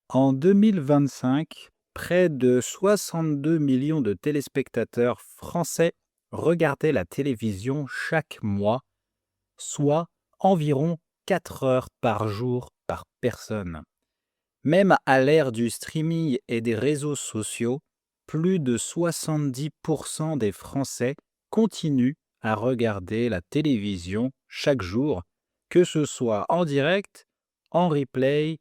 En 2025, près de 62 millions de téléspectateurs français regardaient la télévision chaque mois, soit environ 4 heures par jour par personne. Même à l'ère du streaming et des réseaux sociaux, plus de 70% des Français continuent à regarder la télévision chaque jour, que ce soit en direct, en replay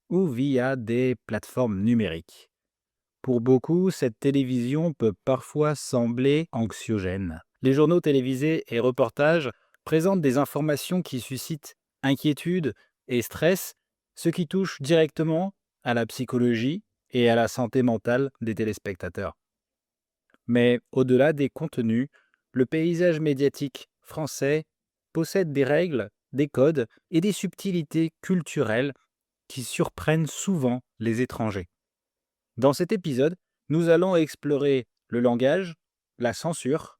ou via des plateformes numériques. Pour beaucoup, cette télévision peut parfois sembler anxiogène. Les journaux télévisés et reportages présentent des informations qui suscitent inquiétude et stress, ce qui touche directement à la psychologie et à la santé mentale des téléspectateurs. Mais au-delà des contenus, le paysage médiatique français possède des règles, des codes et des subtilités culturelles qui surprennent souvent les étrangers. Dans cet épisode, nous allons explorer le langage, la censure,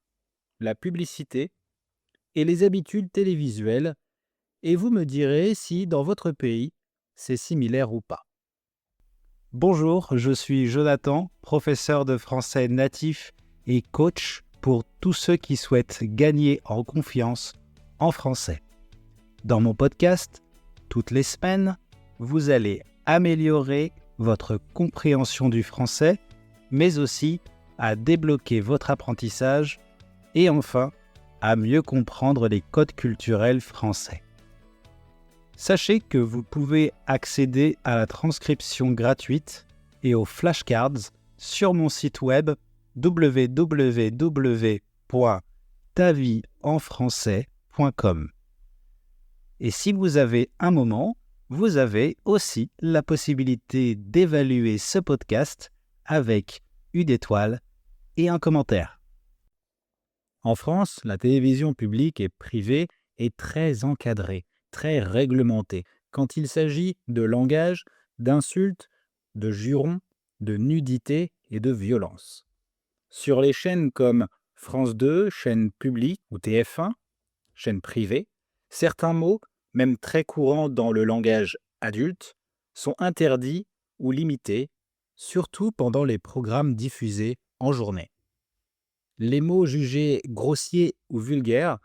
la publicité et les habitudes télévisuelles, et vous me direz si dans votre pays, c'est similaire ou pas. Bonjour, je suis Jonathan, professeur de français natif et coach pour tous ceux qui souhaitent gagner en confiance en français. Dans mon podcast, toutes les semaines, vous allez améliorer votre compréhension du français, mais aussi à débloquer votre apprentissage et enfin à mieux comprendre les codes culturels français. Sachez que vous pouvez accéder à la transcription gratuite et aux flashcards sur mon site web www.tavieenfrançais.com. Et si vous avez un moment, vous avez aussi la possibilité d'évaluer ce podcast avec une étoile et un commentaire. En France, la télévision publique et privée est très encadrée, très réglementée, quand il s'agit de langage, d'insultes, de jurons, de nudité et de violence. Sur les chaînes comme France 2, chaîne publique, ou TF1, chaîne privée, certains mots, même très courants dans le langage adulte, sont interdits ou limités, surtout pendant les programmes diffusés en journée. Les mots jugés grossiers ou vulgaires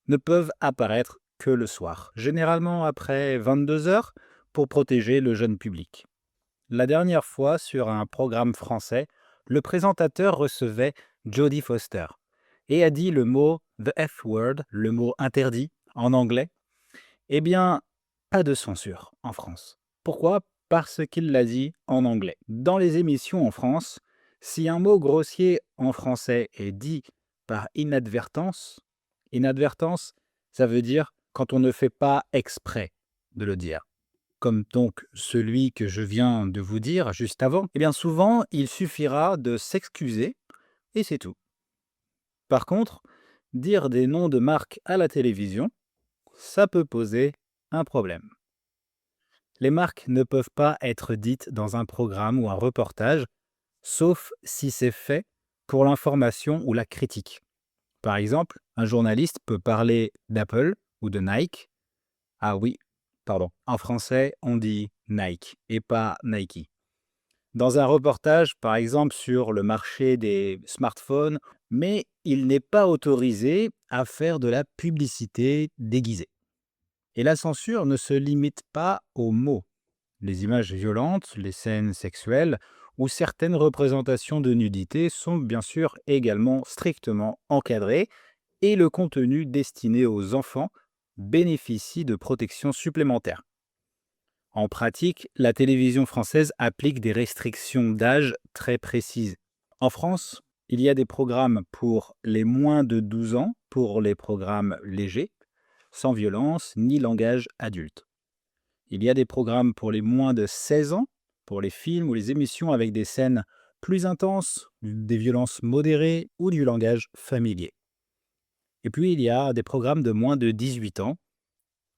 ne peuvent apparaître que le soir, généralement après 22 heures, pour protéger le jeune public. La dernière fois, sur un programme français, le présentateur recevait Jodie Foster et a dit le mot the F-word, le mot interdit en anglais. Eh bien, pas de censure en France. Pourquoi? Parce qu'il l'a dit en anglais. Dans les émissions en France, si un mot grossier en français est dit par inadvertance, ça veut dire quand on ne fait pas exprès de le dire. Comme donc celui que je viens de vous dire juste avant, eh bien souvent, il suffira de s'excuser et c'est tout. Par contre, dire des noms de marques à la télévision, ça peut poser un problème. Les marques ne peuvent pas être dites dans un programme ou un reportage, sauf si c'est fait pour l'information ou la critique. Par exemple, un journaliste peut parler d'Apple ou de Nike. Ah oui, pardon, en français, on dit Nike et pas Nike. Dans un reportage, par exemple, sur le marché des smartphones, mais il n'est pas autorisé à faire de la publicité déguisée. Et la censure ne se limite pas aux mots. Les images violentes, les scènes sexuelles ou certaines représentations de nudité sont bien sûr également strictement encadrées et le contenu destiné aux enfants bénéficie de protections supplémentaires. En pratique, la télévision française applique des restrictions d'âge très précises. En France, il y a des programmes pour les moins de 12 ans, pour les programmes légers, sans violence ni langage adulte. Il y a des programmes pour les moins de 16 ans, pour les films ou les émissions avec des scènes plus intenses, des violences modérées ou du langage familier. Et puis, il y a des programmes de moins de 18 ans,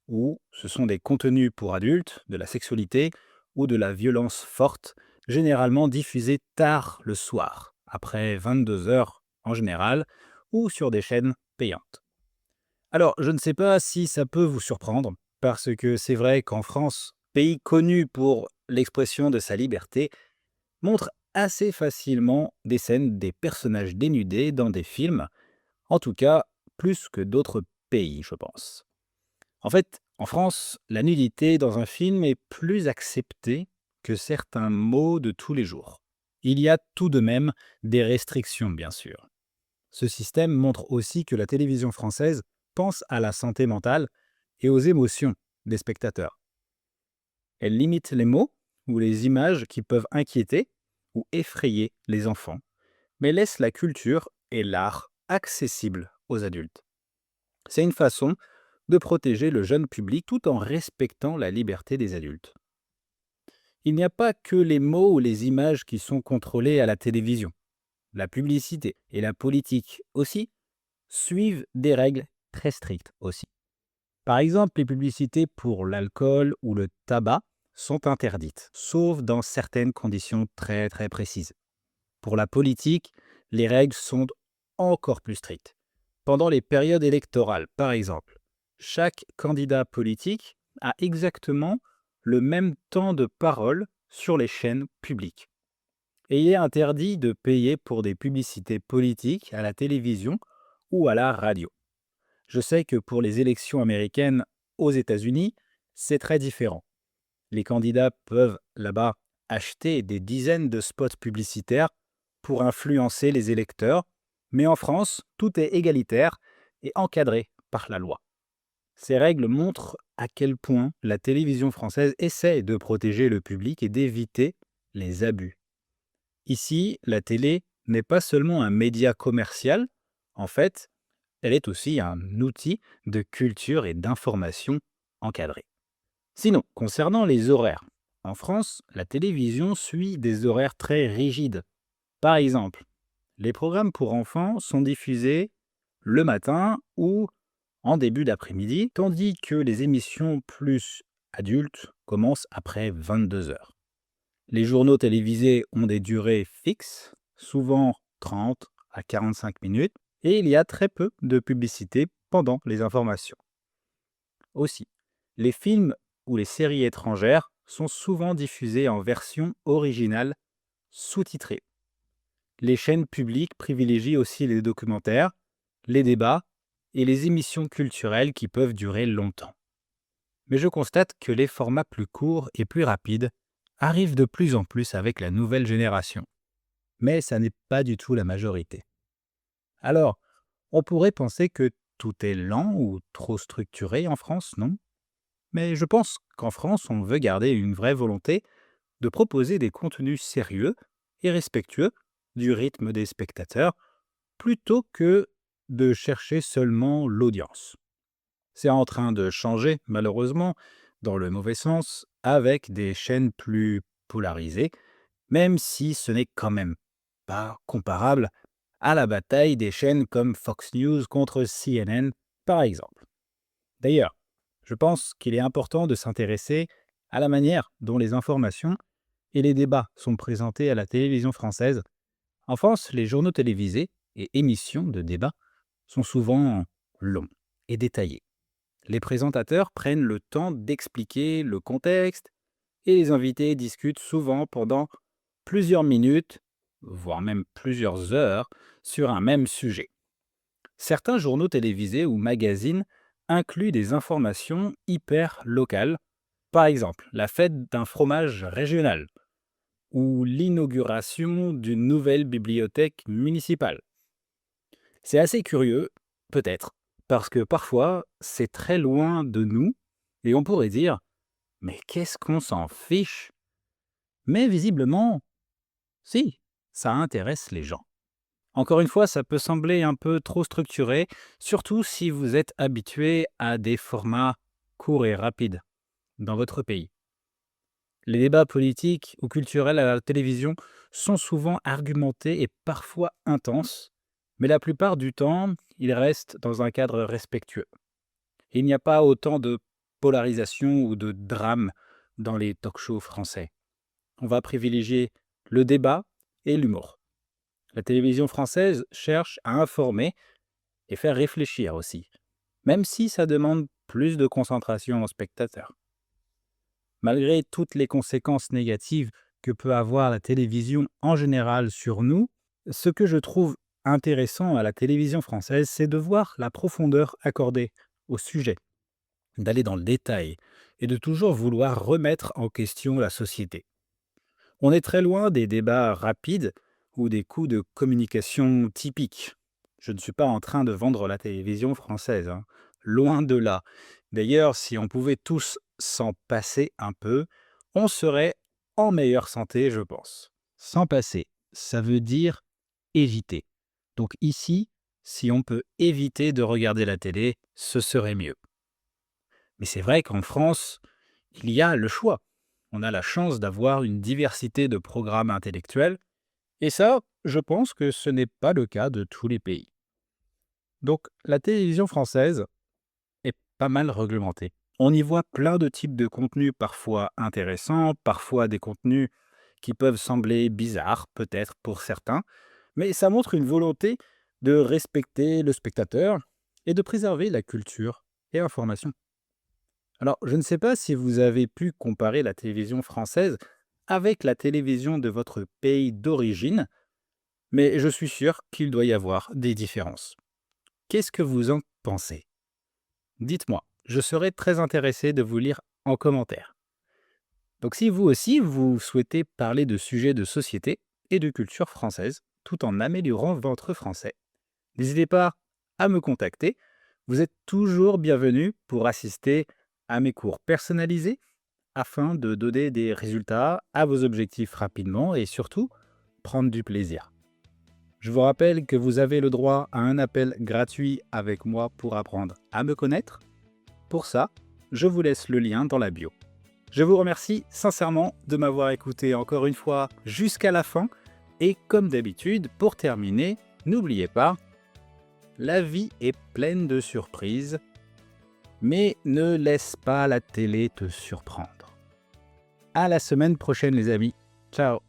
où ce sont des contenus pour adultes, de la sexualité ou de la violence forte, généralement diffusés tard le soir, après 22 heures en général, ou sur des chaînes payantes. Alors, je ne sais pas si ça peut vous surprendre, parce que c'est vrai qu'en France, pays connu pour l'expression de sa liberté, montre assez facilement des scènes des personnages dénudés dans des films, en tout cas plus que d'autres pays, je pense. En fait, en France, la nudité dans un film est plus acceptée que certains mots de tous les jours. Il y a tout de même des restrictions, bien sûr. Ce système montre aussi que la télévision française pense à la santé mentale et aux émotions des spectateurs. Elle limite les mots ou les images qui peuvent inquiéter ou effrayer les enfants, mais laisse la culture et l'art accessibles aux adultes. C'est une façon de protéger le jeune public tout en respectant la liberté des adultes. Il n'y a pas que les mots ou les images qui sont contrôlés à la télévision. La publicité et la politique aussi suivent des règles très strictes aussi. Par exemple, les publicités pour l'alcool ou le tabac sont interdites, sauf dans certaines conditions très très précises. Pour la politique, les règles sont encore plus strictes. Pendant les périodes électorales, par exemple, chaque candidat politique a exactement le même temps de parole sur les chaînes publiques. Et il est interdit de payer pour des publicités politiques à la télévision ou à la radio. Je sais que pour les élections américaines aux États-Unis, c'est très différent. Les candidats peuvent là-bas acheter des dizaines de spots publicitaires pour influencer les électeurs, mais en France, tout est égalitaire et encadré par la loi. Ces règles montrent à quel point la télévision française essaie de protéger le public et d'éviter les abus. Ici, la télé n'est pas seulement un média commercial, en fait, elle est aussi un outil de culture et d'information encadré. Sinon, concernant les horaires, en France, la télévision suit des horaires très rigides. Par exemple, les programmes pour enfants sont diffusés le matin ou en début d'après-midi, tandis que les émissions plus adultes commencent après 22 heures. Les journaux télévisés ont des durées fixes, souvent 30 à 45 minutes, et il y a très peu de publicité pendant les informations. Aussi, les films ou les séries étrangères sont souvent diffusés en version originale sous-titrée. Les chaînes publiques privilégient aussi les documentaires, les débats et les émissions culturelles qui peuvent durer longtemps. Mais je constate que les formats plus courts et plus rapides arrivent de plus en plus avec la nouvelle génération. Mais ça n'est pas du tout la majorité. Alors, on pourrait penser que tout est lent ou trop structuré en France, non? Mais je pense qu'en France, on veut garder une vraie volonté de proposer des contenus sérieux et respectueux du rythme des spectateurs, plutôt que de chercher seulement l'audience. C'est en train de changer, malheureusement, dans le mauvais sens, avec des chaînes plus polarisées, même si ce n'est quand même pas comparable à la bataille des chaînes comme Fox News contre CNN, par exemple. D'ailleurs, je pense qu'il est important de s'intéresser à la manière dont les informations et les débats sont présentés à la télévision française. En France, les journaux télévisés et émissions de débat sont souvent longs et détaillés. Les présentateurs prennent le temps d'expliquer le contexte et les invités discutent souvent pendant plusieurs minutes, voire même plusieurs heures, sur un même sujet. Certains journaux télévisés ou magazines incluent des informations hyper locales, par exemple la fête d'un fromage régional ou l'inauguration d'une nouvelle bibliothèque municipale. C'est assez curieux, peut-être, parce que parfois c'est très loin de nous et on pourrait dire mais qu'est-ce qu'on s'en fiche? Mais visiblement, si, ça intéresse les gens. Encore une fois, ça peut sembler un peu trop structuré, surtout si vous êtes habitué à des formats courts et rapides dans votre pays. Les débats politiques ou culturels à la télévision sont souvent argumentés et parfois intenses, mais la plupart du temps, ils restent dans un cadre respectueux. Il n'y a pas autant de polarisation ou de drame dans les talk-shows français. On va privilégier le débat et l'humour. La télévision française cherche à informer et faire réfléchir aussi, même si ça demande plus de concentration aux spectateurs. Malgré toutes les conséquences négatives que peut avoir la télévision en général sur nous, ce que je trouve intéressant à la télévision française, c'est de voir la profondeur accordée au sujet, d'aller dans le détail et de toujours vouloir remettre en question la société. On est très loin des débats rapides ou des coups de communication typiques. Je ne suis pas en train de vendre la télévision française, hein. Loin de là. D'ailleurs, si on pouvait tous s'en passer un peu, on serait en meilleure santé, je pense. S'en passer, ça veut dire éviter. Donc ici, si on peut éviter de regarder la télé, ce serait mieux. Mais c'est vrai qu'en France, il y a le choix. On a la chance d'avoir une diversité de programmes intellectuels, et ça, je pense que ce n'est pas le cas de tous les pays. Donc la télévision française est pas mal réglementée. On y voit plein de types de contenus parfois intéressants, parfois des contenus qui peuvent sembler bizarres, peut-être pour certains, mais ça montre une volonté de respecter le spectateur et de préserver la culture et l'information. Alors, je ne sais pas si vous avez pu comparer la télévision française avec la télévision de votre pays d'origine, mais je suis sûr qu'il doit y avoir des différences. Qu'est-ce que vous en pensez? Dites-moi, je serais très intéressé de vous lire en commentaire. Donc si vous aussi, vous souhaitez parler de sujets de société et de culture française, tout en améliorant votre français, n'hésitez pas à me contacter. Vous êtes toujours bienvenu pour assister à mes cours personnalisés afin de donner des résultats à vos objectifs rapidement et surtout prendre du plaisir. Je vous rappelle que vous avez le droit à un appel gratuit avec moi pour apprendre à me connaître. Pour ça, je vous laisse le lien dans la bio. Je vous remercie sincèrement de m'avoir écouté encore une fois jusqu'à la fin. Et comme d'habitude, pour terminer, n'oubliez pas, la vie est pleine de surprises, mais ne laisse pas la télé te surprendre. À la semaine prochaine les amis. Ciao.